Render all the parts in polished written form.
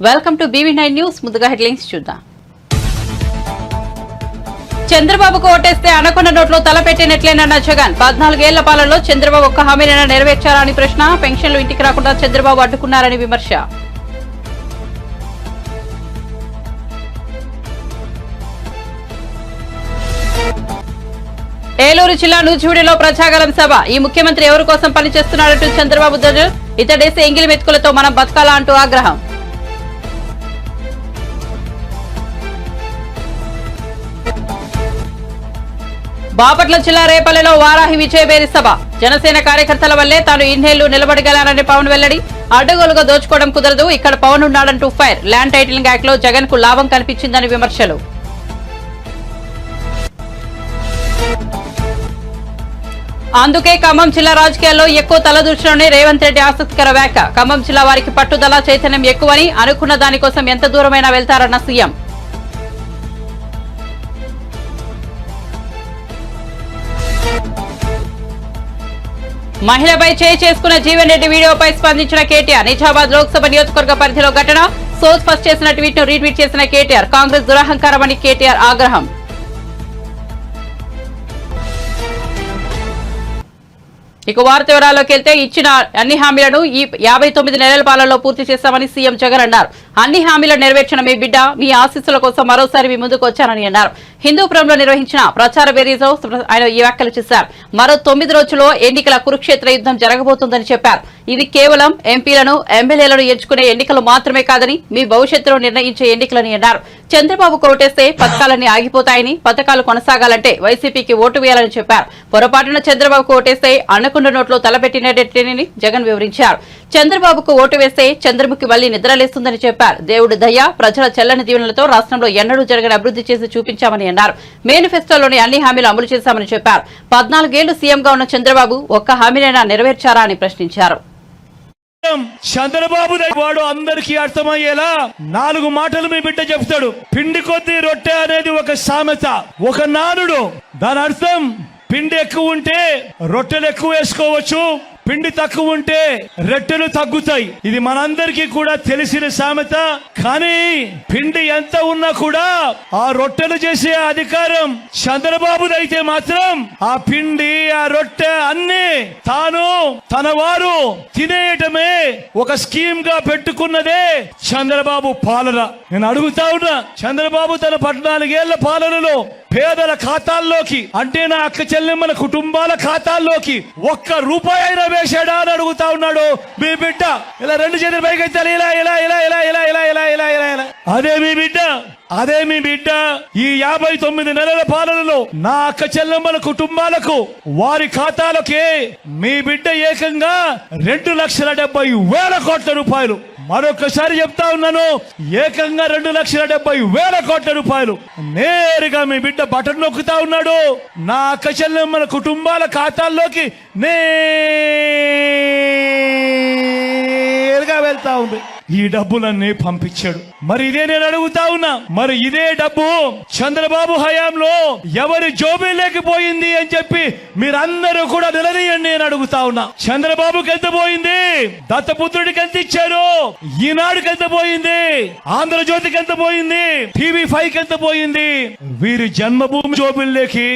Welcome to BV9 news. ముందుగా headlines చూద్దాం. చంద్రబాబుకు ఓటేస్తే అనకొండ నోట్లో తలపెట్టినట్లేనన్న జగన్. 14 ఏళ్ల పాలనలో చంద్రబాబు ఒక్క హామీనైనా నెరవేర్చారా అని ప్రశ్న. పెన్షన్లు ఇంటికి రాకుండా చంద్రబాబు అడ్డుకున్నారని విమర్శ. ఏలూరు జిల్లా నూజివీడులో ప్రజాగలం సభ. ఈ ముఖ్యమంత్రి ఎవరి కోసం పనిచేస్తున్నాడంటూ చంద్రబాబు ధ్వజం. ఇతడేసే ఎంగిలి మెతుకులతో మనం బతకాలా అంటూ ఆగ్రహం. బాపట్ల జిల్లా రేపల్లెలో వారాహి విజయబేరి సభ. జనసేన కార్యకర్తల వల్లే తాను ఇన్నేళ్లు నిలబడగలనని పవన్ వెల్లడి. అడ్డగోలుగా దోచుకోవడం కుదరదు, ఇక్కడ పవన్ ఉన్నాడంటూ ఫైర్. ల్యాండ్ టైటిలింగ్ యాక్ట్ లో జగన్ కు లాభం కనిపించిందని విమర్శలు. అందుకే ఖమ్మం జిల్లా రాజకీయాల్లో ఎక్కువ తలదూర్చడంలోనే రేవంత్ రెడ్డి ఆసక్తికర వ్యాఖ్య. ఖమ్మం జిల్లా వారికి పట్టుదల చైతన్యం ఎక్కువని, అనుకున్న దానికోసం ఎంత దూరమైనా వెళ్తారన్న సీఎం. మహిళపై చేసుకున్న జీవన్ రెడ్డి వీడియోపై స్పందించిన కేటీఆర్. నిజామాబాద్ లోక్సభ నియోజకవర్గ పరిధిలో ఘటన. సోజ్ ఫస్ట్ చేసిన ట్వీట్ ను రీట్వీట్ చేసిన కేటీఆర్. కాంగ్రెస్ దురహంకారమని కేటీఆర్ ఆగ్రహం. ఇక వార్త వివరాల్లోకి వెళ్తే ఇచ్చిన అన్ని హామీలను ఈ 59 నెలల పాలనలో పూర్తి చేస్తామని సీఎం జగన్ అన్నారు. అన్ని హామీలను నెరవేర్చిన మీ బిడ్డ మీ ఆశీస్సుల కోసం మరోసారి మీ ముందుకు వచ్చానని అన్నారు. హిందూపురంలో నిర్వహించిన ప్రచార బేరీలో ఆయన ఈ వ్యాఖ్యలు చేశారు. మరో 9 రోజుల్లో ఎన్నికల కురుక్షేత్ర యుద్ధం జరగబోతోందని చెప్పారు. ఇది కేవలం ఎంపీలను ఎమ్మెల్యేలను ఎంచుకునే ఎన్నికలు మాత్రమే కాదని, మీ భవిష్యత్తును నిర్ణయించే ఎన్నికలని అన్నారు. చంద్రబాబుకు ఓటేస్తే పథకాలన్నీ ఆగిపోతాయని, పథకాలు కొనసాగాలంటే వైసీపీకి ఓటు వేయాలని చెప్పారు. పొరపాటున చంద్రబాబుకు ఓటేస్తే అనకొండ నోట్లో తలపెట్టినట్టేనని జగన్ వివరించారు. చంద్రబాబుకు ఓటు వేస్తే చంద్రముఖి మళ్లీ నిద్రలేస్తుందని చెప్పారు. దేవుడి దయ, ప్రజల చెల్లని దీవెనలతో రాష్ట్రంలో ఎన్నడూ జరగని అభివృద్ధి చేసి చూపించామని అన్నారు. మేనిఫెస్టోలోని అన్ని హామీలు అమలు చేశామని చెప్పారు. 14 ఏళ్లు సీఎంగా ఉన్న చంద్రబాబు ఒక్క హామీనైనా నెరవేర్చారా అని ప్రశ్నించారు. చంద్రబాబు వాడు అందరికీ అర్థమయ్యేలా 4 మాటలు మీ బిడ్డ చెప్తాడు. పిండి కొద్ది రొట్టె అనేది ఒక సామెత, ఒక నానుడు. దాని అర్థం పిండి ఎక్కువ ఉంటే రొట్టెలు ఎక్కువ వేసుకోవచ్చు, పిండి తక్కువ ఉంటే రొట్టెలు తగ్గుతాయి. ఇది మనందరికీ కూడా తెలిసిన సామెత. కానీ పిండి ఎంత ఉన్నా కూడా ఆ రొట్టెలు చేసే అధికారం చంద్రబాబుదైతే మాత్రం ఆ పిండి ఆ రొట్టె అన్ని తాను తన వారు తినేయటమే ఒక స్కీమ్ గా పెట్టుకున్నదే చంద్రబాబు పాలన. నేను అడుగుతా ఉన్నా, చంద్రబాబు తన 14 ఏళ్ల పాలనలో పేదల ఖాతాల్లోకి, అంటే నా అక్క చెల్లెమ్మల కుటుంబాల ఖాతాల్లోకి ఒక్క రూపాయి అయినా వేశాడా అని అడుగుతా ఉన్నాడు మీ బిడ్డ. ఇలా 2 చేతులు పైకెత్తాలి, ఇలా ఇలా ఇలా ఇలా ఇలా ఇలా ఇలా ఇలా ఇలా ఇలా. అదే మీ బిడ్డ, అదే మీ బిడ్డ ఈ 59 నెలల పాలనలో నా అక్క చెల్లెమ్మల కుటుంబాలకు వారి ఖాతాలకే మీ బిడ్డ ఏకంగా 2,70,000 కోట్ల రూపాయలు. మరొకసారి చెప్తా ఉన్నాను, ఏకంగా 2,70,000 కోట్ల రూపాయలు నేరుగా మీ బిడ్డ బటన్ నొక్కుతా ఉన్నాడు. నా అక్క చెల్లెమ్మల కుటుంబాల ఖాతాల్లోకి నేరుగా వెళ్తా ఉంది. ఈ డబ్బులన్నీ పంపించాడు. మరి ఇదే నేను అడుగుతా ఉన్నా, మరి ఇదే డబ్బు చంద్రబాబు హయాంలో ఎవరి జోబీ లేకపోయింది అని చెప్పి మీరందరూ కూడా నిలదీయండి అని అడుగుతా ఉన్నా. చంద్రబాబుకి ఎంత పోయింది? దత్తపుత్రుడికి ఎంత ఇచ్చారు? ఈనాడుకి ఎంత పోయింది? ఆంధ్రజ్యోతికి ఎంత పోయింది? TV5కి ఎంత పోయింది? వీరి జన్మభూమి జోబుల్లోకి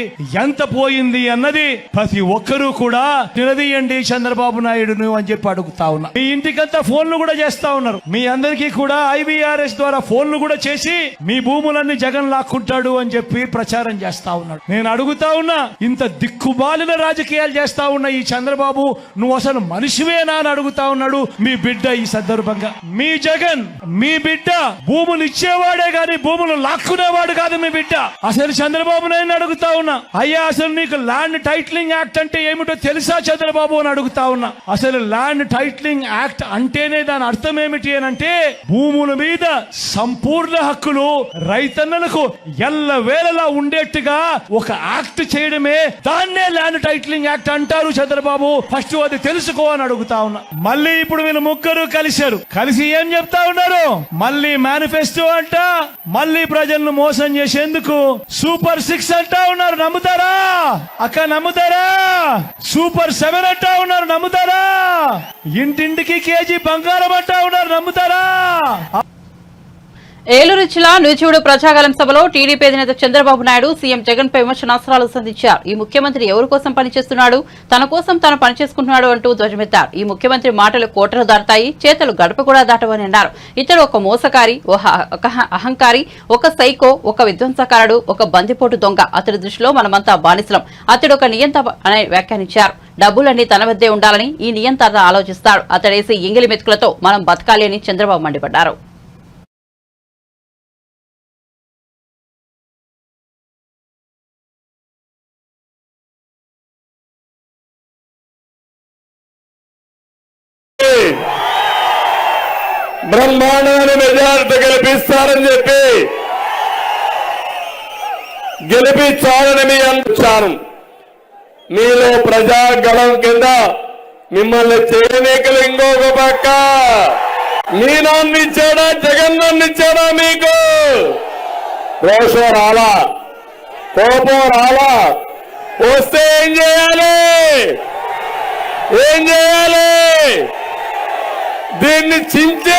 ఎంత పోయింది అన్నది ప్రతి ఒక్కరూ కూడా నిలదీయండి చంద్రబాబు నాయుడును అని చెప్పి అడుగుతా ఉన్నా. మీ ఇంటికంతా ఫోన్లు కూడా చేస్తా ఉన్నారు. మీ అందరికీ కూడా IVRS ద్వారా ఫోన్లు కూడా చేసి మీ భూములన్నీ జగన్ లాక్కుంటాడు అని చెప్పి ప్రచారం చేస్తా ఉన్నాడు. నేను అడుగుతా ఉన్నా, ఇంత దిక్కుమాలిన రాజకీయాలు చేస్తా ఉన్న ఈ చంద్రబాబు నువ్వు అసలు మనిషివేనా అని అడుగుతా ఉన్నాడు మీ బిడ్డ. ఈ సందర్భంగా మీ జగన్, మీ బిడ్డ భూములు ఇచ్చేవాడే గాని భూములు లాక్కునేవాడు కాదు మీ బిడ్డ. అసలు చంద్రబాబు నాయుడు అడుగుతా ఉన్నా, అయ్యా అసలు నీకు ల్యాండ్ టైటిలింగ్ యాక్ట్ అంటే ఏమిటో తెలుసా చంద్రబాబు అని అడుగుతా ఉన్నా. అసలు ల్యాండ్ టైటిలింగ్ యాక్ట్ అంటేనే దాని అర్థం ఏమిటి అంటే భూముల మీద సంపూర్ణ హక్కులు రైతన్నలకు ఎల్లవేళలా ఉండేట్టుగా ఒక యాక్ట్ చేయడమే, దాన్నే ల్యాండ్ టైటిలింగ్ యాక్ట్ అంటారు చంద్రబాబు. ఫస్ట్ అది తెలుసుకో అని అడుగుతా ఉన్నా. మళ్ళీ ఇప్పుడు వీళ్ళు ముగ్గురు కలిసి ఏం చెప్తా ఉన్నారు? మళ్ళీ మేనిఫెస్టో అంట, మళ్ళీ ప్రజలను మోసం చేసేందుకు సూపర్ 6 అంటా ఉన్నారు. నమ్ముతారా అక్క? నమ్ముతారా? సూపర్ 7 అంటా ఉన్నారు. నమ్ముతారా? ఇంటింటికి కేజీ బంగారం అంటా ఉన్నారు. నమ్ముతారా? ఏలూరు జిల్లా నూజివీడు ప్రజాగలం సభలో టీడీపీ అధినేత చంద్రబాబు నాయుడు సీఎం జగన్ పై విమర్శనాస్త్రాలు సంధించారు. ఈ ముఖ్యమంత్రి ఎవరి కోసం పనిచేస్తున్నాడు, తన కోసం తాను పనిచేసుకుంటున్నాడు అంటూ ధ్వజమెత్తారు. ఈ ముఖ్యమంత్రి మాటలు కోటలు దాటుతాయి, చేతలు గడప కూడా దాటవని అన్నారు. ఇతడు ఒక మోసకారి, ఒక అహంకారి, ఒక సైకో, ఒక విధ్వంసకారుడు, ఒక బందిపోటు దొంగ. అతడి దృష్టిలో మనమంతా బానిసలం. అతడు ఒక నియంత అని వ్యాఖ్యానించారు. డబ్బులన్నీ తన వద్దే ఉండాలని ఈ నియంత ఆలోచిస్తాడు. అతడేసి ఎంగిలి మెతుకులతో మనం బతకాలి అని చంద్రబాబు మండిపడ్డారు. బ్రహ్మాండమైన మెజారిటీ గెలిపించాలని మీ అంటాను. మీలో ప్రజాగళం కింద మిమ్మల్ని చేయనీకలు ఇంకొక పక్క మీ నాన్న ఇచ్చాడా, జగన్ నాన్న ఇచ్చాడా? మీకు రోషం రాలా, కోపం రాలా? వస్తే ఏం చేయాలి? దీన్ని చించి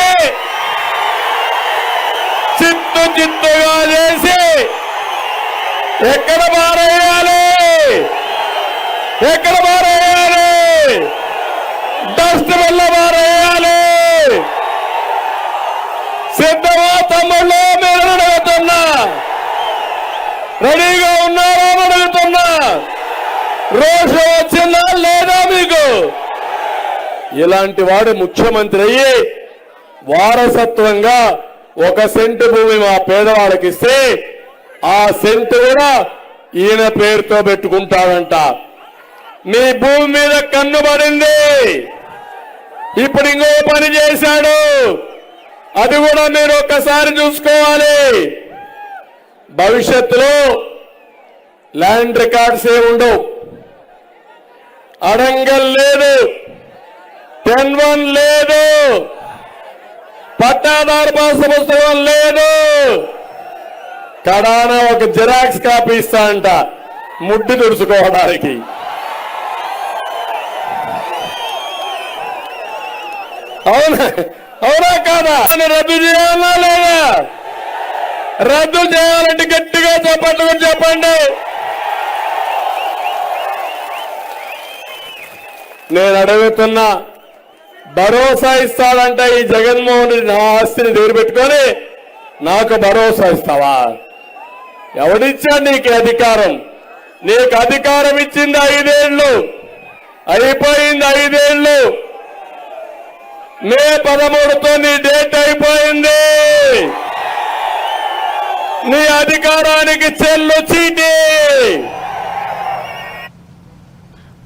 చిత్తుగా చేసి ఎక్కడ మారేయాలి? డస్ట్ వల్ల మారేయాలి. సిద్ధమా తమ్ముళ్ళు? మీరు అడుగుతున్నా, రెడీగా ఉన్నారా అని అడుగుతున్నా. రోషం వచ్చిందా లేదా మీకు? ఇలాంటి వాడు ముఖ్యమంత్రి అయ్యి వారసత్వంగా 1 సెంటు భూమి మా పేదవాళ్ళకి ఇస్తే ఆ సెంటు కూడా ఈయన పేరుతో పెట్టుకుంటాడంట. మీ భూమి మీద కన్ను పడింది. ఇప్పుడు ఇంకో పని చేశాడు, అది కూడా మీరు ఒక్కసారి చూసుకోవాలి. భవిష్యత్తులో ల్యాండ్ రికార్డ్స్ ఏముండవు, అడంగల్ లేదు, 10-1 లేదు, పట్టాదారు పాస్ పుస్తకం లేదు. కడాన ఒక జిరాక్స్ కాపీ ఇస్తా అంట ముడ్డి తుడుచుకోవడానికి. అవునా కాదా? రద్దు చేయాలా లేదా? రద్దు చేయాలంటే గట్టిగా చెప్పండి. నేను అడుగుతున్నా, భరోసా ఇస్తాడంట ఈ జగన్మోహన్ రెడ్డి. నా ఆస్తిని దగ్గర పెట్టుకొని నాకు భరోసా ఇస్తావా? ఎవడిచ్చాడు నీకు అధికారం? నీకు అధికారం ఇచ్చింది 5 ఏళ్ళు, అయిపోయింది 5 ఏళ్ళు. మే 13తో నీ డేట్ అయిపోయింది. నీ అధికారానికి చెల్లు చీటి.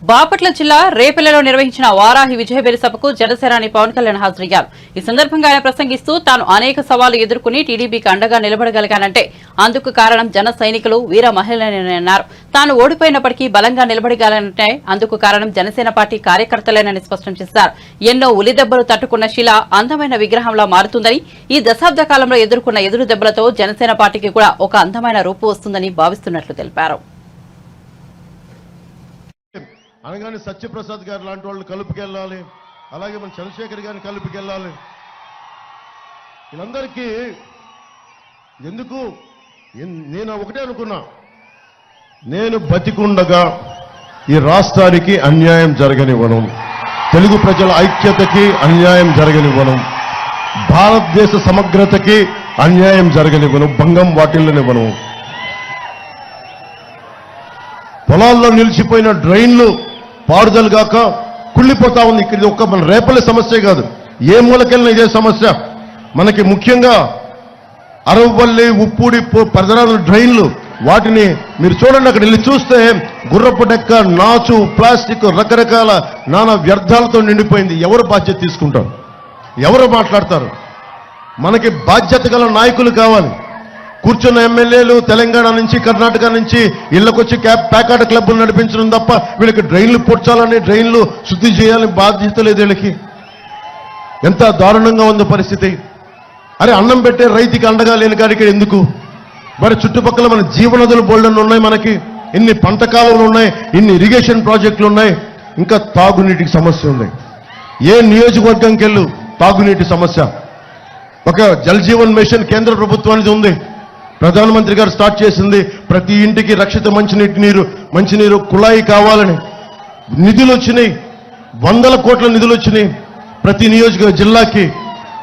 బాపట్ల జిల్లా రేపల్లెలో నిర్వహించిన వారాహి విజయబేరి సభకు జనసేనాని పవన్ కళ్యాణ్ హాజరయ్యారు. ఈ సందర్భంగా ఆయన ప్రసంగిస్తూ తాను అనేక సవాళ్లు ఎదుర్కొని టీడీపీకి అండగా నిలబడగలిగానంటే అందుకు కారణం జన సైనికులు, వీర మహిళలేనని అన్నారు. తాను ఓడిపోయినప్పటికీ బలంగా నిలబడగలనంటే అందుకు కారణం జనసేన పార్టీ కార్యకర్తలేనని స్పష్టం చేశారు. ఎన్నో ఉలిదెబ్బలు తట్టుకున్న శిల అందమైన విగ్రహంలా మారుతుందని, ఈ దశాబ్ద కాలంలో ఎదుర్కొన్న ఎదురు దెబ్బలతో జనసేన పార్టీకి కూడా ఒక అందమైన రూపు వస్తుందని భావిస్తున్నట్లు తెలిపారు. అనగానే సత్యప్రసాద్ గారు లాంటి వాళ్ళు కలుపుకెళ్ళాలి, అలాగే మన చంద్రశేఖర్ గారిని కలుపుకెళ్ళాలి. వీళ్ళందరికీ ఎందుకు నేను ఒకటే అనుకున్నా, నేను బతికుండగా ఈ రాష్ట్రానికి అన్యాయం జరగనివ్వను, తెలుగు ప్రజల ఐక్యతకి అన్యాయం జరగనివ్వను, భారతదేశ సమగ్రతకి అన్యాయం జరగనివ్వను, భంగం వాటిల్లనివ్వను. పొలాల్లో నిలిచిపోయిన డ్రైన్లు పారుదల గాక కుళ్ళిపోతా ఉంది. ఇక్కడ ఒక్క మన రేపల్లె సమస్య కాదు, ఏ మూలకెళ్ళిన ఇదే సమస్య. మనకి ముఖ్యంగా అరవపల్లి, ఉప్పూడి పరిసరాల డ్రైన్లు, వాటిని మీరు చూడండి. అక్కడ వెళ్ళి చూస్తే గుర్రపు డెక్క, నాచు, ప్లాస్టిక్, రకరకాల నానా వ్యర్థాలతో నిండిపోయింది. ఎవరు బాధ్యత తీసుకుంటారు? ఎవరు మాట్లాడతారు? మనకి బాధ్యత గల నాయకులు కావాలి. కూర్చున్న ఎమ్మెల్యేలు తెలంగాణ నుంచి, కర్ణాటక నుంచి ఇళ్లకొచ్చి ప్యాకాట క్లబ్లు నడిపించడం తప్ప వీళ్ళకి డ్రైన్లు పొడ్చాలని, డ్రైన్లు శుద్ధి చేయాలని బాధ్యత లేదు వీళ్ళకి. ఎంత దారుణంగా ఉంది పరిస్థితి. అరే, అన్నం పెట్టే రైతుకి అండగా లేని కాడికి ఎందుకు? మరి చుట్టుపక్కల మన జీవనదులు బోల్డన్ ఉన్నాయి, మనకి ఇన్ని పంట కాలువలు ఉన్నాయి, ఇన్ని ఇరిగేషన్ ప్రాజెక్టులు ఉన్నాయి, ఇంకా తాగునీటికి సమస్య ఉంది. ఏ నియోజకవర్గంకి వెళ్ళు తాగునీటి సమస్య. ఒక జల్ జీవన్ మిషన్ కేంద్ర ప్రభుత్వానికి ఉంది, ప్రధానమంత్రి గారు స్టార్ట్ చేసింది. ప్రతి ఇంటికి రక్షిత మంచినీరు కుళాయి కావాలని నిధులు వచ్చినాయి, 100 కోట్ల నిధులు వచ్చినాయి. ప్రతి నియోజక జిల్లాకి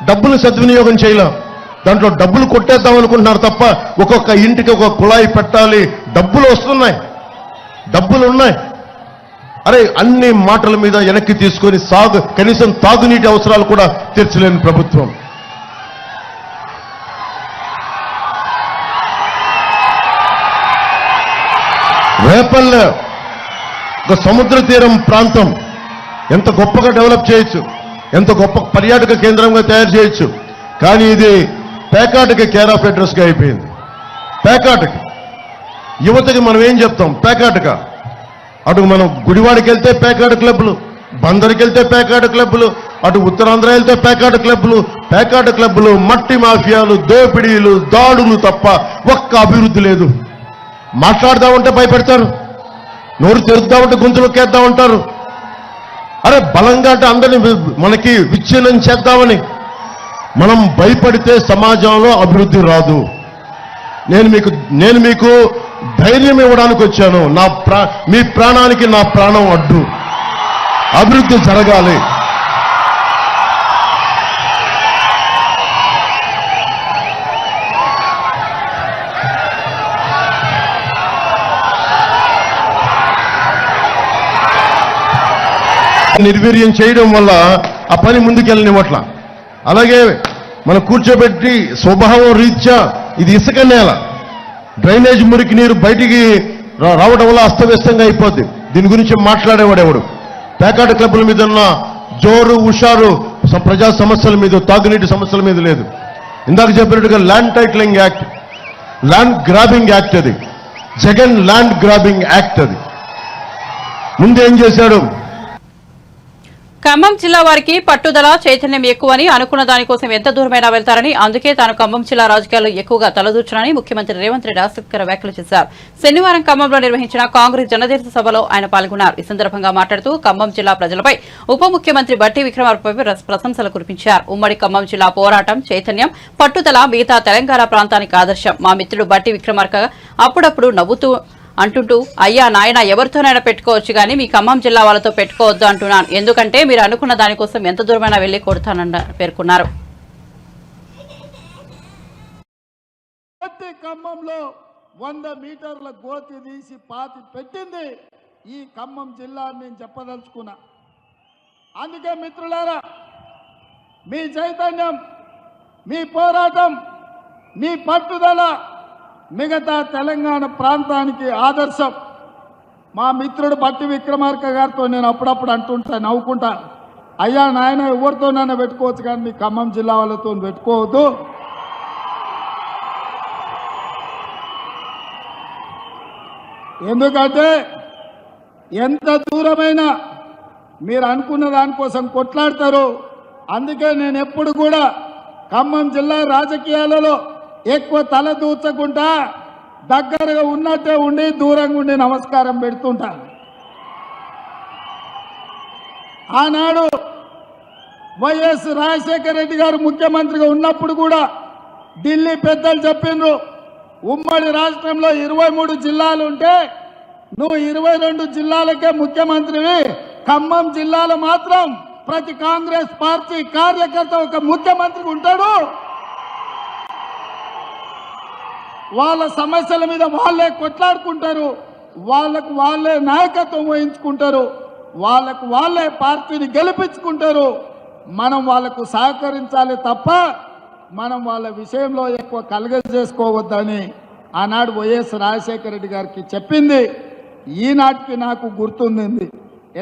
డబ్బులు సద్వినియోగం చేయాల, దాంట్లో డబ్బులు కొట్టేద్దాం అనుకుంటున్నారు తప్ప ఒక్కొక్క ఇంటికి ఒక కుళాయి పెట్టాలి, డబ్బులు వస్తున్నాయి, డబ్బులు ఉన్నాయి. అరే అన్ని మాటల మీద వెనక్కి తీసుకొని కనీసం తాగునీటి అవసరాలు కూడా తీర్చలేని ప్రభుత్వం. రేపల్లె ఒక సముద్ర తీరం ప్రాంతం ఎంత గొప్పగా డెవలప్ చేయొచ్చు, ఎంత గొప్ప పర్యాటక కేంద్రంగా తయారు చేయొచ్చు. కానీ ఇది పేకాటకి కేర్ ఆఫ్ అడ్రస్గా అయిపోయింది. పేకాటకి యువతకి మనం ఏం చెప్తాం? పేకాటక. అటు మనం గుడివాడికి వెళ్తే పేకాట క్లబ్లు, బందరికి వెళ్తే పేకాట క్లబ్లు, అటు ఉత్తరాంధ్ర వెళ్తే పేకాట క్లబ్లు, మట్టి మాఫియాలు, దోపిడీలు, దాడులు తప్ప ఒక్క అభివృద్ధి లేదు. మాట్లాడదామంటే భయపెడతారు, నోరు తెరుద్దామంటే గొంతులోకేద్దాం అంటారు. అరే బలంగా అంటే అందరినీ మనకి విచ్ఛిన్నం చేద్దామని. మనం భయపడితే సమాజంలో అభివృద్ధి రాదు. నేను మీకు ధైర్యం ఇవ్వడానికి వచ్చాను. మీ ప్రాణానికి నా ప్రాణం అడ్డు. అభివృద్ధి జరగాలి. నిర్వీర్యం చేయడం వల్ల ఆ పని ముందుకెళ్ళనివ్వట్ల. అలాగే మనం కూర్చోబెట్టి స్వభావం రీత్యా ఇది ఇసుక నేల, డ్రైనేజ్ మురికి నీరు బయటికి రావడం వల్ల అస్తవ్యస్తంగా అయిపోద్ది. దీని గురించి మాట్లాడేవాడెవడు? పేకాట క్లబ్ల మీద ఉన్న జోరు హుషారు ప్రజా సమస్యల మీద, తాగునీటి సమస్యల మీద లేదు. ఇందాక చెప్పినట్టుగా land titling act, land grabbing act, అది జగన్ ల్యాండ్ గ్రాబింగ్ యాక్ట్. అది ముందేం చేశాడు? ఖమ్మం జిల్లా వారికి పట్టుదల చైతన్యం ఎక్కువని, అనుకున్న దానికోసం ఎంత దూరమైనా వెళ్తారని, అందుకే తాను ఖమ్మం జిల్లా రాజకీయాల్లో ఎక్కువగా తలదూర్చునని ముఖ్యమంత్రి రేవంత్ రెడ్డి ఆసక్తికర వ్యాఖ్యలు చేశారు. శనివారం ఖమ్మంలో నిర్వహించిన కాంగ్రెస్ జనదేశ సభలో ఆయన పాల్గొన్నారు. ఈ సందర్భంగా మాట్లాడుతూ ఖమ్మం జిల్లా ప్రజలపై ఉప ముఖ్యమంత్రి బట్టి విక్రమార్కపై ప్రశంసలు కురిపించారు. ఉమ్మడి ఖమ్మం జిల్లా పోరాటం, చైతన్యం, పట్టుదల మిగతా తెలంగాణ ప్రాంతానికి ఆదర్శం. మా మిత్రుడు బట్టి విక్రమార్క అప్పుడప్పుడు నవ్వుతూ అంటుంటూ, అయ్యా నాయన ఎవరితోనైనా పెట్టుకోవచ్చు కానీ మీ ఖమ్మం జిల్లా వాళ్ళతో పెట్టుకోవద్దు అంటున్నాను. ఎందుకంటే మీరు అనుకున్న దానికోసం ఎంత దూరమైనా వెళ్లి కొడతానని పేర్కొన్నారు. ఖమ్మంలో 100 మీటర్ల గోతి తీసి పాతి పెట్టింది ఈ ఖమ్మం జిల్లా అని నేను చెప్పదలుచుకున్నా. అందుకే మిత్రులారా, మీ చైతన్యం, మీ పోరాటం, మీ పట్టుదల మిగతా తెలంగాణ ప్రాంతానికి ఆదర్శం. మా మిత్రుడు బట్టి విక్రమార్క గారితో నేను అప్పుడప్పుడు అంటుంటా, నవ్వుకుంటా, అయ్యా నాయన ఎవరితోనైనా పెట్టుకోవచ్చు కానీ మీ ఖమ్మం జిల్లా వాళ్ళతో పెట్టుకోవద్దు. ఎందుకంటే ఎంత దూరమైనా మీరు అనుకున్న దానికోసం కొట్లాడతారు. అందుకే నేను ఎప్పుడు కూడా ఖమ్మం జిల్లా రాజకీయాలలో ఎక్కువ తల దూర్చకుండా దగ్గరగా ఉన్నట్టే ఉండి దూరంగా ఉండి నమస్కారం పెడుతుంటా. ఆనాడు వైఎస్ రాజశేఖర రెడ్డి గారు ముఖ్యమంత్రిగా ఉన్నప్పుడు కూడా ఢిల్లీ పెద్దలు చెప్పిండ్రు, ఉమ్మడి రాష్ట్రంలో 23 జిల్లాలు ఉంటే నువ్వు 22 జిల్లాలకే ముఖ్యమంత్రివి, ఖమ్మం జిల్లాలో మాత్రం ప్రతి కాంగ్రెస్ పార్టీ కార్యకర్త ఒక ముఖ్యమంత్రి ఉంటాడు, వాళ్ళ సమస్యల మీద వాళ్ళే కొట్లాడుకుంటారు, వాళ్ళకు వాళ్ళే నాయకత్వం వహించుకుంటారు, వాళ్ళకు వాళ్ళే పార్టీని గెలిపించుకుంటారు. మనం వాళ్ళకు సహకరించాలి తప్ప మనం వాళ్ళ విషయంలో ఎక్కువ కలగజేసుకోవద్దని ఆనాడు వైఎస్ రాజశేఖర రెడ్డి గారికి చెప్పింది ఈనాటికి నాకు గుర్తుంది.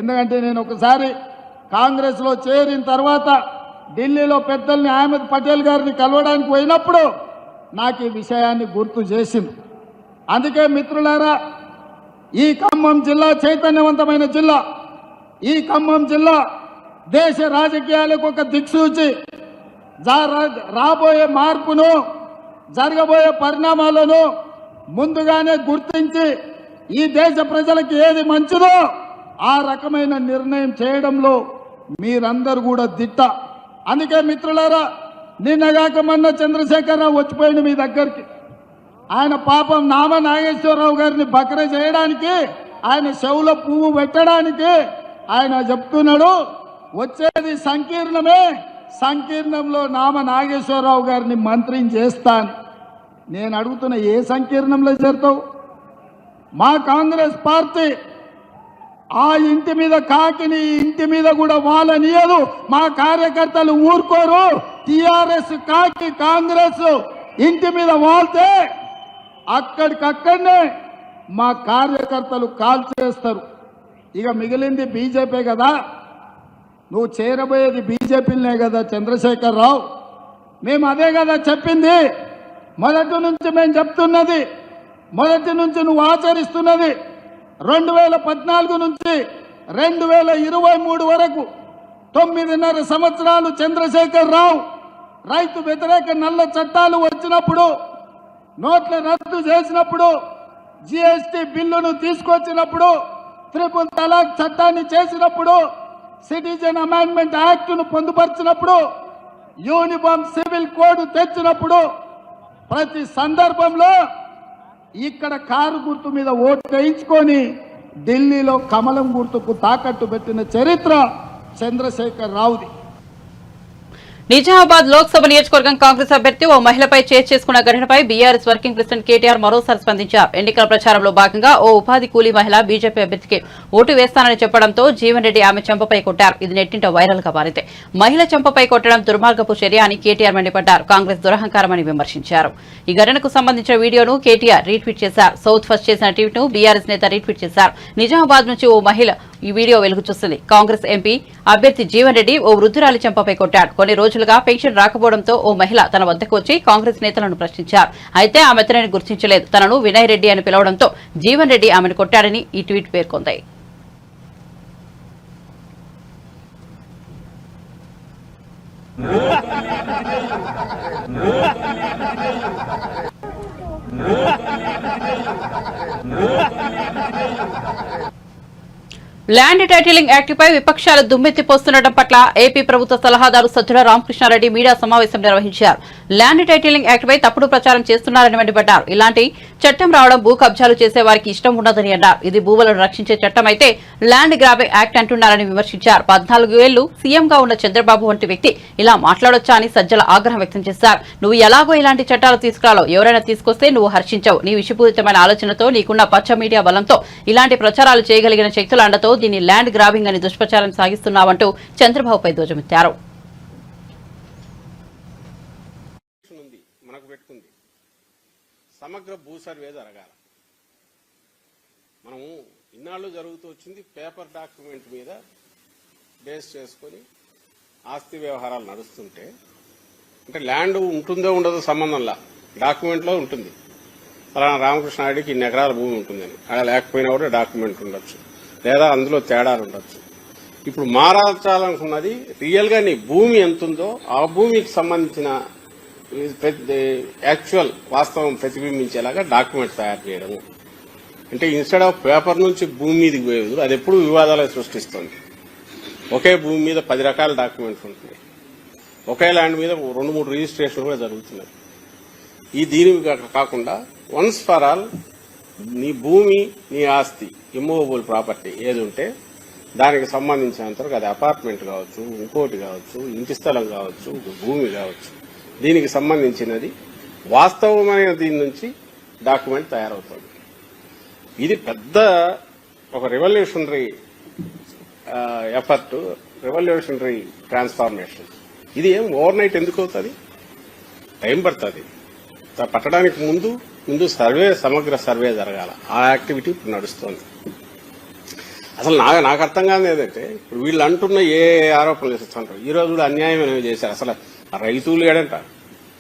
ఎందుకంటే నేను ఒకసారి కాంగ్రెస్లో చేరిన తర్వాత ఢిల్లీలో పెద్దల్ని అహ్మద్ పటేల్ గారిని కలవడానికి పోయినప్పుడు నాకు ఈ విషయాన్ని గుర్తు చేసింది. అందుకే మిత్రులారా, ఈ ఖమ్మం జిల్లా చైతన్యవంతమైన జిల్లా, ఈ ఖమ్మం జిల్లా దేశ రాజకీయాలకు ఒక దిక్సూచి, రాబోయే మార్పును, జరగబోయే పరిణామాలను ముందుగానే గుర్తించి ఈ దేశ ప్రజలకు ఏది మంచిదో ఆ రకమైన నిర్ణయం చేయడంలో మీరందరూ కూడా దిట్ట. అందుకే మిత్రులారా, నిన్నగాక మొన్న చంద్రశేఖరరావు వచ్చిపోయింది మీ దగ్గరికి. ఆయన పాపం నామ నాగేశ్వరరావు గారిని బకర చేయడానికి, ఆయన చెవులో పువ్వు పెట్టడానికి ఆయన చెప్తున్నాడు వచ్చేది సంకీర్ణమే, సంకీర్ణంలో నామ నాగేశ్వరరావు గారిని మంత్రిని చేస్తాను. నేను అడుగుతున్న ఏ సంకీర్ణంలో చేరుతావు? మా కాంగ్రెస్ పార్టీ ఆ ఇంటి మీద కాకిని ఇంటి మీద కూడా వాళ్ళనియదు. మా కార్యకర్తలు ఊరుకోరు. టిఆర్ఎస్ కాకి కాంగ్రెస్ ఇంటి మీద వాళ్తే అక్కడికక్కడనే మా కార్యకర్తలు కాల్ చేస్తారు. ఇక మిగిలింది బీజేపీ కదా, నువ్వు చేరబోయేది బీజేపీలనే కదా చంద్రశేఖరరావు. మేము అదే కదా చెప్పింది, మొదటి నుంచి మేము చెప్తున్నది, మొదటి నుంచి నువ్వు ఆచరిస్తున్నది. 2014 నుంచి 2023 వరకు 9.5 సంవత్సరాలు చంద్రశేఖరరావు రైతు వ్యతిరేక నల్ల చట్టాలు వచ్చినప్పుడు, నోట్ల రద్దు చేసినప్పుడు, జిఎస్టీ బిల్లును తీసుకొచ్చినప్పుడు, ట్రిపుల్ తలాక్ చట్టాన్ని చేసినప్పుడు, సిటిజన్ అమెండ్మెంట్ యాక్ట్ను పొందుపరిచినప్పుడు, యూనిఫామ్ సివిల్ కోడ్ తెచ్చినప్పుడు, ప్రతి సందర్భంలో ఇక్కడ కారు గుర్తు మీద ఓటు వేయించుకొని ఢిల్లీలో కమలం గుర్తుకు తాకట్టు పెట్టిన చరిత్ర చంద్రశేఖరరావుది. నిజామాబాద్ లోక్సభ నియోజకవర్గం కాంగ్రెస్ అభ్యర్థి ఓ మహిళపై చేసుకున్న ఘటనపై బీఆర్ఎస్ వర్కింగ్ ప్రెసిడెంట్ కేటీఆర్ మరోసారి స్పందించారు. ఎన్నికల ప్రచారంలో భాగంగా ఓ ఉపాధి కూలీ మహిళ బీజేపీ అభ్యర్థికి ఓటు వేస్తానని చెప్పడంతో జీవన్ రెడ్డి ఆమె చెంపపై కొట్టారు. ఇది నెట్టింట వైరల్ గా మారింది. మహిళ చెంపపై కొట్టడం దుర్మార్గపు చర్య అని కేటీఆర్ మండిపడ్డారు. కాంగ్రెస్ దురహంకారమని విమర్శించారు. ఈ ఘటనకు సంబంధించిన వీడియోను కేటీఆర్ రీట్వీట్ చేశారు. సౌత్ ఫస్ట్ చేసిన ట్వీట్ ను బీఆర్ఎస్ నేత రీట్వీట్ చేశారు. నిజామాబాద్ నుంచి ఓ మహిళ ఈ వీడియో వెలుగు చూస్తుంది. కాంగ్రెస్ ఎంపీ అభ్యర్థి జీవన్ రెడ్డి ఓ వృద్ధురాలి చెంపపై కొట్టాడు. కొన్ని రోజులుగా పెన్షన్ రాకపోవడంతో ఓ మహిళ తన వద్దకు వచ్చి కాంగ్రెస్ నేతలను ప్రశ్నించారు. అయితే ఆమె అతనిని గుర్తించలేదు. తనను వినయ్ రెడ్డి అని పిలవడంతో జీవన్ రెడ్డి ఆమెను కొట్టాడని ఈ ట్వీట్ పేర్కొంది. ల్యాండ్ టైటిలింగ్ యాక్ట్ పై విపక్షాలు దుమ్మెత్తిపోస్తుండటం పట్ల ఏపీ ప్రభుత్వ సలహాదారు సజ్జల రామకృష్ణారెడ్డి మీడియా సమావేశం నిర్వహించారు. ల్యాండ్ టైటిలింగ్ యాక్ట్ పై తప్పుడు ప్రచారం చేస్తున్నారని మండిపడ్డారు. ఇలాంటి చట్టం రావడం భూ కబ్జాలు చేసే వారికి ఇష్టం ఉండదని అన్నారు. ఇది భూములను రక్షించే చట్టం అయితే ల్యాండ్ గ్రాబింగ్ యాక్ట్ అంటున్నారని విమర్శించారు. 14 ఏళ్లు సీఎంగా ఉన్న చంద్రబాబు వంటి వ్యక్తి ఇలా మాట్లాడొచ్చా అని సజ్జల ఆగ్రహం వ్యక్తం చేశారు. నువ్వు ఎలాగో ఇలాంటి చట్టాలు తీసుకురాలో, ఎవరైనా తీసుకొస్తే నువ్వు హర్షించవు. నీ విషపూరితమైన ఆలోచనతో, నీకున్న పచ్చ మీడియా బలంతో ఇలాంటి ప్రచారాలు చేయగలిగిన శక్తుల అండతో దీన్ని ల్యాండ్ గ్రాబింగ్ అని దుష్ప్రచారం సాగిస్తున్నావంటూ చంద్రబాబుపై ధ్వజమెత్తారు. మనకు పెట్టుకుంది సమగ్ర భూ సర్వే జరగాల. మనము ఇన్నాళ్ళు జరుగుతూ వచ్చింది పేపర్ డాక్యుమెంట్ మీద బేస్ చేసుకొని ఆస్తి వ్యవహారాలు నడుస్తుంటే, అంటే ల్యాండ్ ఉంటుందో ఉండదో సంబంధంలా డాక్యుమెంట్లో ఉంటుంది. ఫలానా రామకృష్ణారెడ్డికి ఇన్ని ఎకరాల భూమి ఉంటుందని, అలా లేకపోయినా కూడా డాక్యుమెంట్ ఉండొచ్చు, లేదా అందులో తేడాలు ఉండొచ్చు. ఇప్పుడు మారాల్చాలనుకున్నది రియల్ గా నీ భూమి ఎంతుందో ఆ భూమికి సంబంధించిన యాక్చువల్ వాస్తవం ప్రతిబింబించేలాగా డాక్యుమెంట్ తయారు చేయడము. అంటే ఇన్స్టెడ్ ఆఫ్ పేపర్ నుంచి భూమి మీదకి పోయేది అది ఎప్పుడు వివాదాలు సృష్టిస్తుంది. ఒకే భూమి మీద 10 రకాల డాక్యుమెంట్స్ ఉంటుంది. ఒకే ల్యాండ్ మీద 2-3 రిజిస్ట్రేషన్ కూడా జరుగుతున్నాయి. ఈ దీని కాకుండా వన్స్ ఫర్ ఆల్ నీ భూమి, నీ ఆస్తి, ఇమ్మూవబుల్ ప్రాపర్టీ ఏది ఉంటే దానికి సంబంధించినంతవరకు అది అపార్ట్మెంట్ కావచ్చు, ఇంకోటి కావచ్చు, ఇంటి స్థలం కావచ్చు, భూమి కావచ్చు, దీనికి సంబంధించినది వాస్తవమైన దీని నుంచి డాక్యుమెంట్ తయారవుతుంది. ఇది పెద్ద ఒక రెవల్యూషనరీ ఎఫర్ట్, రెవల్యూషనరీ ట్రాన్స్ఫార్మేషన్. ఇది ఏం ఓవర్ నైట్ ఎందుకు అవుతుంది? టైం పడుతుంది. పట్టడానికి ముందు సమగ్ర సర్వే జరగాల. ఆ యాక్టివిటీ ఇప్పుడు నడుస్తోంది. అసలు నాకు అర్థం కాదు ఏదంటే, ఇప్పుడు వీళ్ళు అంటున్న ఏ ఆరోపణలు చేస్తుంటారు. ఈ రోజు కూడా అన్యాయం అనేవి చేశారు. అసలు రైతులు ఏడంట,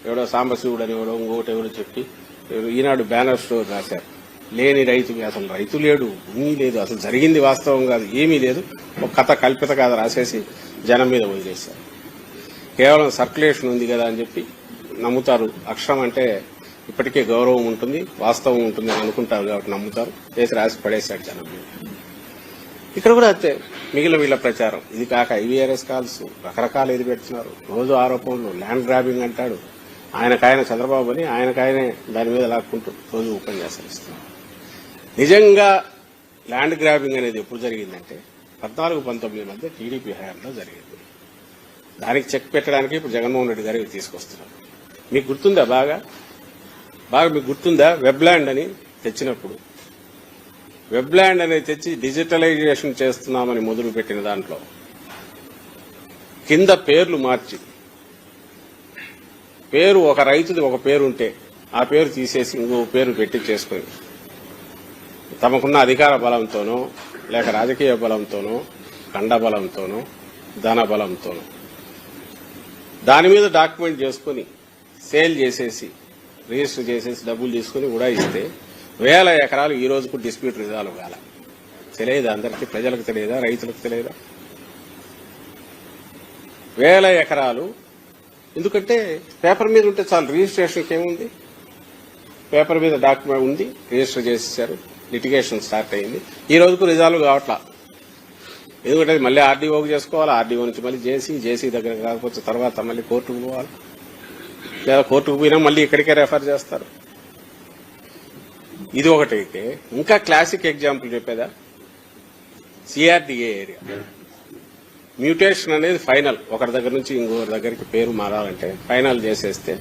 ఎవడో సాంబశివుడు అని ఎవడో ఇంకోటి ఎవరో చెప్పి ఈనాడు బ్యానర్ స్టోర్ రాశారు. లేని రైతుకి అసలు రైతు లేడు, భూమి లేదు, అసలు జరిగింది వాస్తవం కాదు, ఏమీ లేదు, ఒక కథ కల్పిత కథ రాసేసి జనం మీద వదిలేశారు. కేవలం సర్క్యులేషన్ ఉంది కదా అని చెప్పి నమ్ముతారు. అక్షరం అంటే ఇప్పటికే గౌరవం ఉంటుంది, వాస్తవం ఉంటుంది అని అనుకుంటారు కాబట్టి నమ్ముతారు. చేసి రాసి పడేశాడు జనం మీద. ఇక్కడ కూడా అంతే మిగిలిన వీళ్ళ ప్రచారం. ఇది కాక IVRS కాల్స్ రకరకాలు ఇది పెడుతున్నారు, రోజు ఆరోపణలు, ల్యాండ్ గ్రాబింగ్ అంటాడు, ఆయనకాయన చంద్రబాబు అని ఆయనకాయనే దాని మీద లాక్కుంటూ రోజు ఉపన్యాసాలు ఇస్తున్నారు. నిజంగా ల్యాండ్ గ్రాబింగ్ అనేది ఎప్పుడు జరిగిందంటే 14-19 మధ్య టీడీపీ హయాంలో జరిగింది. దానికి చెక్ పెట్టడానికి ఇప్పుడు జగన్మోహన్ రెడ్డి గారికి తీసుకొస్తున్నారు. మీకు గుర్తుందా? బాగా మీకు గుర్తుందా? వెబ్ ల్యాండ్ అని తెచ్చినప్పుడు, వెబ్ ల్యాండ్ అనేది తెచ్చి డిజిటలైజేషన్ చేస్తున్నామని మొదలు పెట్టిన దాంట్లో కింద పేర్లు మార్చి, పేరు ఒక రైతుది ఒక పేరు ఉంటే ఆ పేరు తీసేసి ఇంకో పేరు పెట్టి చేసుకుని తమకున్న అధికార బలంతోనో లేక రాజకీయ బలంతోనో కండ బలంతోనో ధన బలంతోనో దాని మీద డాక్యుమెంట్ చేసుకుని సేల్ చేసేసి రిజిస్టర్ చేసేసి డబ్బులు తీసుకుని ఉడాయిస్తే 1000 ఎకరాలు ఈ రోజుకు డిస్ప్యూట్ రిజాల్వ్ కాల. తెలియదా? అందరికీ ప్రజలకు తెలియదా? రైతులకు తెలియదా? 1000 ఎకరాలు. ఎందుకంటే పేపర్ మీద ఉంటే చాలు, రిజిస్ట్రేషన్కి ఏముంది, పేపర్ మీద డాక్యుమెంట్ ఉంది, రిజిస్టర్ చేసేసారు, లిటిగేషన్ స్టార్ట్ అయింది. ఈ రోజుకు రిజాల్వ్ కావట్లా. ఎందుకంటే మళ్ళీ ఆర్డీఓకి చేసుకోవాలి, ఆర్డీఓ నుంచి మళ్ళీ జేసీ దగ్గర కాకపోతే తర్వాత మళ్ళీ కోర్టుకు పోవాలి, లేదా కోర్టుకు పోయినా మళ్ళీ ఇక్కడికే రెఫర్ చేస్తారు. ఇది ఒకటైతే ఇంకా క్లాసిక్ ఎగ్జాంపుల్ చెప్పేదా, CRDA ఏరియా మ్యూటేషన్ అనేది ఫైనల్. ఒకరి దగ్గర నుంచి ఇంకొకరి దగ్గరికి పేరు మారాలంటే ఫైనల్ చేసేస్తే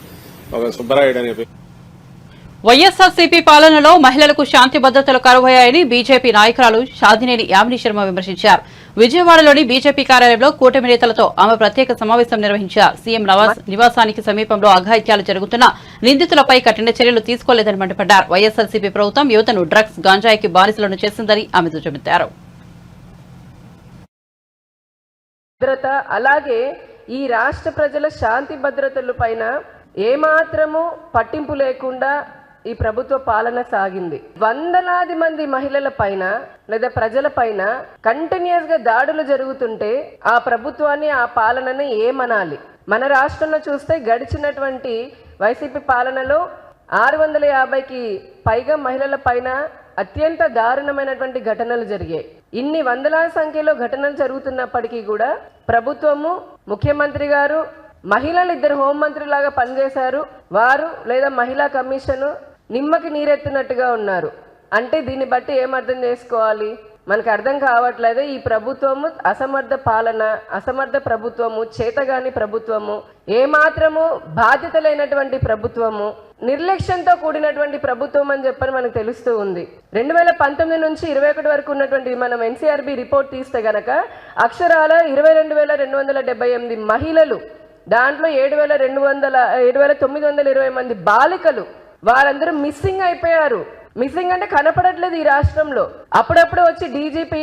ఒక సుబ్బరాయుడు అనే పేరు. వైఎస్ఆర్సీపీ పాలనలో మహిళలకు శాంతి భద్రతలు కరువయ్యాయని బీజేపీ నాయకురాలు షాదినేని యామిని శర్మ విమర్శించారు. విజయవాడలోని బీజేపీ కార్యాలయంలో కూటమి నేతలతో ఆమె ప్రత్యేక సమావేశం నిర్వహించారు. సీఎం నివాసానికి సమీపంలో అఘాయిత్యాలు జరుగుతున్నా నిందితులపై కఠిన చర్యలు తీసుకోలేదని మండిపడ్డారు. వైఎస్ఆర్సీపీ ప్రభుత్వం యువతను డ్రగ్స్, గాంజాయికి బానిసలను చేసిందని ఆమె దుయ్యబట్టారు. భద్రత అలాగే ఈ రాష్ట్ర ప్రజల శాంతి భద్రతల పైన ఏమాత్రము పట్టింపు లేకుండా ఈ ప్రభుత్వ పాలన సాగింది. వందలాది మంది మహిళల పైన లేదా ప్రజల పైన కంటిన్యూస్ గా దాడులు జరుగుతుంటే ఆ ప్రభుత్వాన్ని, ఆ పాలనని ఏమనాలి? మన రాష్ట్రంలో చూస్తే గడిచినటువంటి వైసీపీ పాలనలో 650కి పైగా మహిళల పైన అత్యంత దారుణమైనటువంటి ఘటనలు జరిగాయి. ఇన్ని వందలాది సంఖ్యలో ఘటనలు జరుగుతున్నప్పటికీ కూడా ప్రభుత్వము, ముఖ్యమంత్రి గారు మహిళలు 2 హోంమంత్రిలాగా పనిచేశారు. వారు లేదా మహిళా కమిషను నిమ్మకి నీరెత్తినట్టుగా ఉన్నారు. అంటే దీన్ని బట్టి ఏమర్థం చేసుకోవాలి? మనకు అర్థం కావట్లేదు. ఈ ప్రభుత్వము అసమర్థ పాలన, అసమర్థ ప్రభుత్వము, చేతగాని ప్రభుత్వము, ఏమాత్రము బాధ్యత లేనటువంటి ప్రభుత్వము, నిర్లక్ష్యంతో కూడినటువంటి ప్రభుత్వం అని చెప్పని మనకు తెలుస్తూ ఉంది. 2019 నుంచి 21 వరకు ఉన్నటువంటి మనం NCRB రిపోర్ట్ తీస్తే గనక అక్షరాల 22,278 మహిళలు, దాంట్లో 7,920 మంది బాలికలు, వారందరూ మిస్సింగ్ అయిపోయారు. మిస్సింగ్ అంటే కనపడట్లేదు ఈ రాష్ట్రంలో. అప్పుడప్పుడు వచ్చి డీజీపీ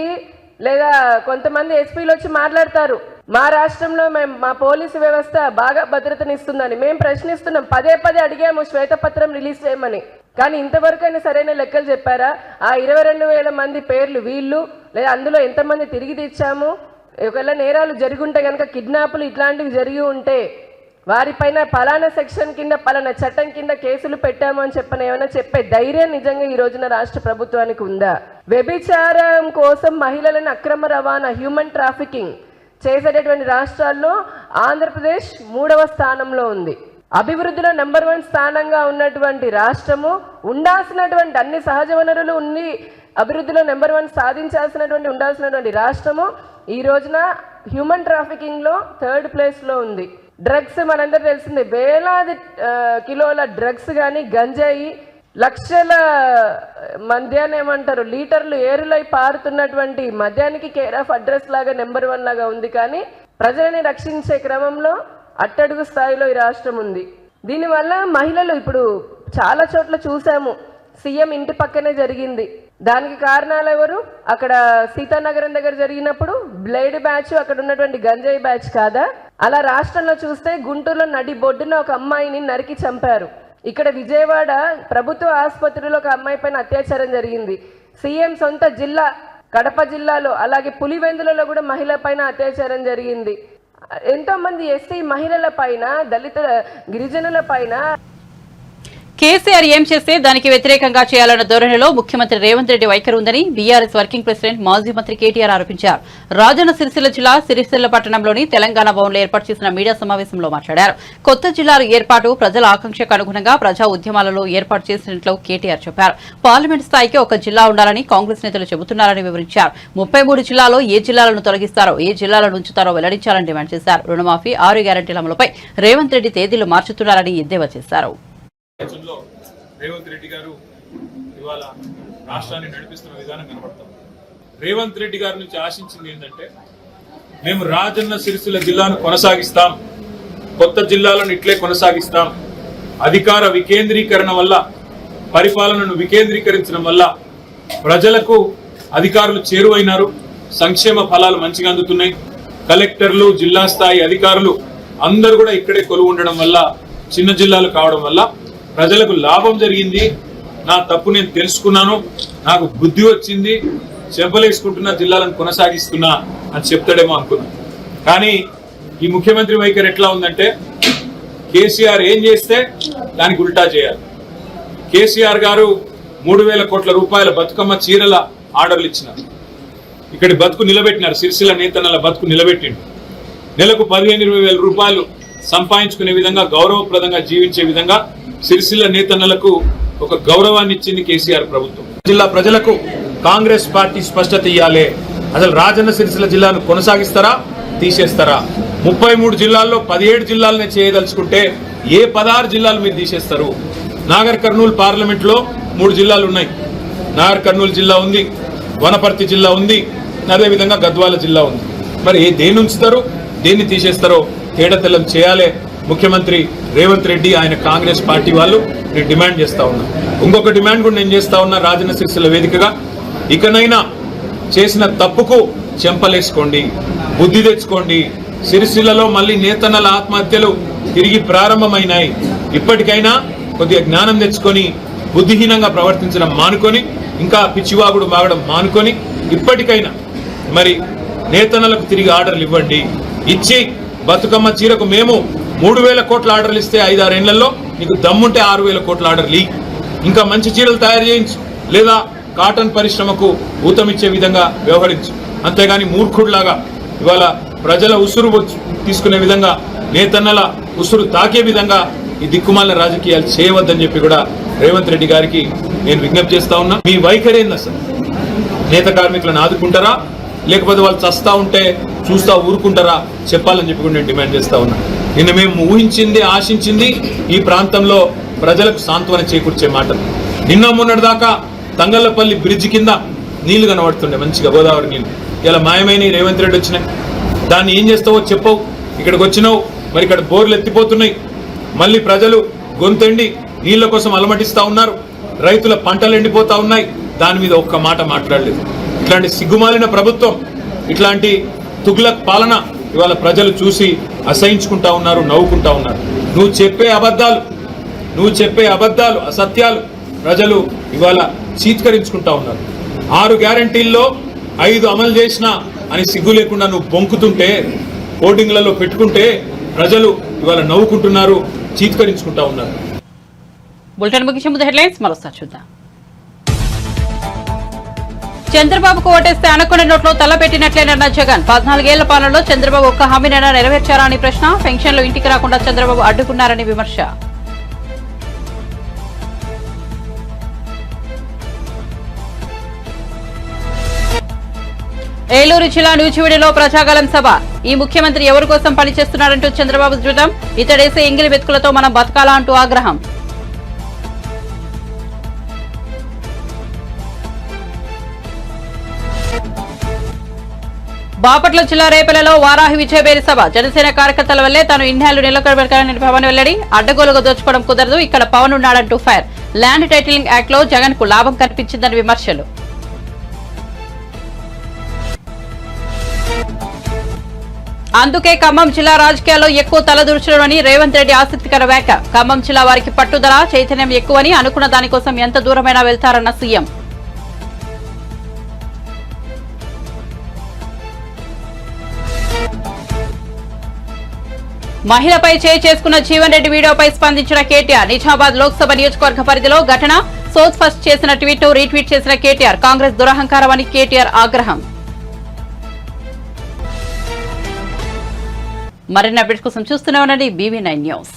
లేదా కొంతమంది ఎస్పీలు వచ్చి మాట్లాడతారు, మా రాష్ట్రంలో మా పోలీసు వ్యవస్థ బాగా భద్రతనిస్తుందని. మేము ప్రశ్నిస్తున్నాం, పదే అడిగాము శ్వేతపత్రం రిలీజ్ చేయమని. కానీ ఇంతవరకైనా సరైన లెక్కలు చెప్పారా? ఆ 22,000 మంది పేర్లు వీళ్ళు, లేదా అందులో ఎంతమంది తిరిగి తెచ్చాము? ఒకవేళ నేరాలు జరిగి ఉంటే కనుక, కిడ్నాపులు ఇట్లాంటివి జరిగి ఉంటే వారిపైన పలానా సెక్షన్ కింద, పలానా చట్టం కింద కేసులు పెట్టాము అని చెప్పని ఏమైనా చెప్పే ధైర్యం నిజంగా ఈ రోజున రాష్ట్ర ప్రభుత్వానికి ఉందా? వ్యభిచారం కోసం మహిళలను అక్రమ రవాణా, హ్యూమన్ ట్రాఫికింగ్ చేసేటటువంటి రాష్ట్రాల్లో ఆంధ్రప్రదేశ్ 3వ స్థానంలో ఉంది. అభివృద్ధిలో నెంబర్ 1 స్థానంగా ఉన్నటువంటి రాష్ట్రము, ఉండాల్సినటువంటి అన్ని సహజ వనరులు ఉండి అభివృద్ధిలో నెంబర్ 1 సాధించాల్సినటువంటి ఉండాల్సినటువంటి రాష్ట్రము ఈ రోజున హ్యూమన్ ట్రాఫికింగ్ లో 3rd ప్లేస్లో ఉంది. డ్రగ్స్ మనందరూ తెలిసిందే, వేలాది కిలోల డ్రగ్స్ కానీ, గంజాయి, లక్షల మద్యాన్ని ఏమంటారు లీటర్లు ఏరులై పారుతున్నటువంటి మద్యానికి కేర్ ఆఫ్ అడ్రస్ లాగా నెంబర్ 1 లాగా ఉంది. కానీ ప్రజలని రక్షించే క్రమంలో అట్టడుగు స్థాయిలో ఈ రాష్ట్రం ఉంది. దీనివల్ల మహిళలు ఇప్పుడు చాలా చోట్ల చూసాము, సీఎం ఇంటి పక్కనే జరిగింది. దానికి కారణాలు ఎవరు? అక్కడ సీతానగరం దగ్గర జరిగినప్పుడు బ్లేడ్ బ్యాచ్, అక్కడ ఉన్నటువంటి గంజాయి బ్యాచ్ కాదా? అలా రాష్ట్రంలో చూస్తే గుంటూరులో నడి బొడ్డున ఒక అమ్మాయిని నరికి చంపారు. ఇక్కడ విజయవాడ ప్రభుత్వ ఆసుపత్రిలో ఒక అమ్మాయి పైన అత్యాచారం జరిగింది. సీఎం సొంత జిల్లా కడప జిల్లాలో, అలాగే పులివెందులలో కూడా మహిళ పైన అత్యాచారం జరిగింది. ఎంతో మంది ఎస్సీ మహిళల పైన, దళిత గిరిజనుల పైన కేసీఆర్ ఏం చేస్తే దానికి వ్యతిరేకంగా చేయాలన్న ధోరణిలో ముఖ్యమంత్రి రేవంత్ రెడ్డి వైఖరి ఉందని బీఆర్ఎస్ వర్కింగ్ ప్రెసిడెంట్ మాజీ మంత్రి కేటీఆర్ ఆరోపించారు. రాజన్న సిరిసిల్ల జిల్లా సిరిసిల్ల పట్టణంలోని తెలంగాణ భవన్లో ఏర్పాటు చేసిన మీడియా సమావేశంలో మాట్లాడారు. కొత్త జిల్లాల ఏర్పాటు ప్రజల ఆకాంక్షకు అనుగుణంగా ప్రజా ఉద్యమాలలో ఏర్పాటు చేసినట్లు కేటీఆర్ చెప్పారు. పార్లమెంట్ స్థాయికి ఒక జిల్లా ఉండాలని కాంగ్రెస్ నేతలు చెబుతున్నారని వివరించారు. 33 జిల్లాలో ఏ జిల్లాలను తొలగిస్తారో, ఏ జిల్లాలను ఉంచుతారో వెల్లడించాలని డిమాండ్ చేశారు. రుణమాఫీ 6 గ్యారెంటీల అమలుపై రేవంత్ రెడ్డి తేదీలు మార్చుతున్నారని ఎద్దేవా చేశారు. రేవంత్ రెడ్డి గారు ఇవాళ రాష్ట్రాన్ని నడిపిస్తున్న విధానం కనబడతాం. రేవంత్ రెడ్డి గారి నుంచి ఆశించింది ఏంటంటే, మేము రాజన్న సిరిసిల్ల జిల్లాను కొనసాగిస్తాం, కొత్త జిల్లాలను ఇట్లే కొనసాగిస్తాం, అధికార వికేంద్రీకరణ వల్ల, పరిపాలనను వికేంద్రీకరించడం వల్ల ప్రజలకు అధికారులు చేరువైనారు, సంక్షేమ ఫలాలు మంచిగా అందుతున్నాయి, కలెక్టర్లు, జిల్లా స్థాయి అధికారులు అందరూ కూడా ఇక్కడే కొలువు ఉండడం వల్ల, చిన్న జిల్లాలు కావడం వల్ల ప్రజలకు లాభం జరిగింది, నా తప్పు నేను తెలుసుకున్నాను, నాకు బుద్ధి వచ్చింది, చెంపలేసుకుంటున్న జిల్లాలను కొనసాగిస్తున్నా అని చెప్తాడేమో అనుకున్నా. కానీ ఈ ముఖ్యమంత్రి వైఖరి ఎట్లా ఉందంటే, కేసీఆర్ ఏం చేస్తే దానికి ఉల్టా చేయాలి. కేసీఆర్ గారు 3,000 కోట్ల రూపాయల బతుకమ్మ చీరల ఆర్డర్లు ఇచ్చినారు. ఇక్కడి బతుకు నిలబెట్టినారు, సిరిసిల్ల నేతన్నల బతుకు నిలబెట్టిండు. నెలకు 15-20 రూపాయలు సంపాదించుకునే విధంగా, గౌరవప్రదంగా జీవించే విధంగా సిరిసిల్ల నేతన్నలకు ఒక గౌరవాన్ని ఇచ్చింది కేసీఆర్ ప్రభుత్వం. జిల్లా ప్రజలకు కాంగ్రెస్ పార్టీ స్పష్టత ఇయ్యాలి. అసలు రాజన్న సిరిసిల్ల జిల్లాను కొనసాగిస్తారా, తీసేస్తారా? 33 జిల్లాల్లో 17 జిల్లాలనే చేయదలుచుకుంటే ఏ 16 జిల్లాలు మీరు తీసేస్తారు? నాగర్ కర్నూలు పార్లమెంట్ లో 3 జిల్లాలు ఉన్నాయి. నాగర్ కర్నూలు జిల్లా ఉంది, వనపర్తి జిల్లా ఉంది, అదేవిధంగా గద్వాల జిల్లా ఉంది. మరి దేన్ని ఉంచుతారు, దేన్ని తీసేస్తారో తేడా తెల్లం చేయాలి ముఖ్యమంత్రి రేవంత్ రెడ్డి, ఆయన కాంగ్రెస్ పార్టీ వాళ్ళు. నేను డిమాండ్ చేస్తా ఉన్నా, ఇంకొక డిమాండ్ కూడా నేను చేస్తా ఉన్నా, రాజన్న సిరిసిల్ల వేదికగా ఇకనైనా చేసిన తప్పుకు చెంపలేసుకోండి, బుద్ధి తెచ్చుకోండి. సిరిసిల్లలో మళ్ళీ నేతన్నల ఆత్మహత్యలు తిరిగి ప్రారంభమైనాయి. ఇప్పటికైనా కొద్దిగా జ్ఞానం తెచ్చుకొని బుద్ధిహీనంగా ప్రవర్తించడం మానుకొని, ఇంకా పిచ్చివాగుడు మాగడం మానుకొని, ఇప్పటికైనా మరి నేతన్నలకు తిరిగి ఆర్డర్లు ఇవ్వండి. ఇచ్చి బతుకమ్మ చీరకు మేము 3,000 కోట్ల ఆర్డర్లు ఇస్తే 5-6 ఏళ్లలో నీకు దమ్ముంటే 6,000 కోట్ల ఆర్డర్లు ఇంకా మంచి చీరలు తయారు చేయించు, లేదా కాటన్ పరిశ్రమకు ఊతమిచ్చే విధంగా వ్యవహరించు. అంతేగాని మూర్ఖుడిలాగా ఇవాళ ప్రజల ఉసురు తీసుకునే విధంగా, నేతన్నల ఉసురు తాకే విధంగా ఈ దిక్కుమాలిన రాజకీయాలు చేయవద్దని చెప్పి కూడా రేవంత్ రెడ్డి గారికి నేను విజ్ఞప్తి చేస్తా ఉన్నా. మీ వైఖరి ఏంది అసలు? నేత కార్మికులను ఆదుకుంటారా, లేకపోతే వాళ్ళు చస్తా ఉంటే చూస్తా ఊరుకుంటారా చెప్పాలని చెప్పి కూడా నేను డిమాండ్ చేస్తా ఉన్నా. నిన్న మేము ఊహించింది, ఆశించింది ఈ ప్రాంతంలో ప్రజలకు సాంత్వన చేకూర్చే మాటలు. నిన్న మొన్నటి దాకా తంగళ్లపల్లి బ్రిడ్జ్ కింద నీళ్లు కనబడుతుండే మంచిగా, గోదావరి నీళ్లు. ఇలా మాయమైన రేవంత్ రెడ్డి వచ్చినాయి. దాన్ని ఏం చేస్తావో చెప్పవు. ఇక్కడికి వచ్చినావు, మరి ఇక్కడ బోర్లు ఎత్తిపోతున్నాయి. మళ్ళీ ప్రజలు గొంతెండి నీళ్ల కోసం అలమటిస్తా ఉన్నారు, రైతుల పంటలు ఎండిపోతా ఉన్నాయి. దాని మీద ఒక్క మాట మాట్లాడలేదు. ఇట్లాంటి సిగ్గుమాలిన ప్రభుత్వం, ఇట్లాంటి తుగ్లక్ పాలన ఇవాళ ప్రజలు చూసి అసహించుకుంటా ఉన్నారు, నవ్వుకుంటా ఉన్నారు. నువ్వు చెప్పే అబద్ధాలు, అసత్యాలు ప్రజలు ఇవాళ చీత్కరించుకుంటా ఉన్నారు. 6 గ్యారంటీల్లో 5 అమలు చేసినా అని సిగ్గు లేకుండా నువ్వు బొంకుతుంటే, హోర్డింగ్లలో పెట్టుకుంటే ప్రజలు ఇవాళ నవ్వుకుంటున్నారు, చీత్కరించుకుంటా ఉన్నారు. బులెటిన్ ముగించే ముందు హెడ్లైన్స్ మరోసారి చూద్దాం. చంద్రబాబుకు ఓటేస్తే అనకొండ నోట్లో తలపెట్టినట్లేనన్న జగన్. 14 ఏళ్ల పాలనలో చంద్రబాబు ఒక్క హామీనైనా నెరవేర్చారా అని ప్రశ్న. పెన్షన్లు ఇంటికి రాకుండా చంద్రబాబు అడ్డుకున్నారని విమర్శ. ఏలూరు జిల్లా నూజివీడులో ప్రజాగలం సభ. ఈ ముఖ్యమంత్రి ఎవరి కోసం పనిచేస్తున్నాడంటూ చంద్రబాబు ధృతం. ఇతడేసే ఎంగిలి వెతుకులతో మనం బతకాలా అంటూ ఆగ్రహం. బాపట్ల జిల్లా రేపలలో వారాహి విజయబేరి సభ. జనసేన కార్యకర్తల వల్లే తాను ఇన్నేళ్లు నిలకడబెట్టాలని పవన్ వెల్లడి. అడ్డగోలుగా దోచుకోవడం కుదరదు, ఇక్కడ పవన్ ఉన్నాడంటూ ఫైర్. ల్యాండ్ టైటిలింగ్ యాక్ట్ లో జగన్ కు లాభం కనిపించిందని విమర్శలు. అందుకే ఖమ్మం జిల్లా రాజకీయాల్లో ఎక్కువ తలదూర్చడమని రేవంత్ రెడ్డి ఆసక్తికర వ్యాఖ్య. ఖమ్మం జిల్లా వారికి పట్టుదల, చైతన్యం ఎక్కువని, అనుకున్న దానికోసం ఎంత దూరమైనా వెళ్తారన్న సీఎం. మహిళపై చేయి చేసుకున్న జీవన్ రెడ్డి వీడియోపై స్పందించిన కేటీఆర్. నిజామాబాద్ లోక్సభ నియోజకవర్గ పరిధిలో ఘటన. సోత్ ఫస్ట్ చేసిన ట్వీట్ రీట్వీట్ చేసిన కేటీఆర్. కాంగ్రెస్ దురహంకారం అని కేటీఆర్ ఆగ్రహం. మరిన్ని అప్డేట్స్ కోసం చూస్తూనే ఉండండి BV9 న్యూస్.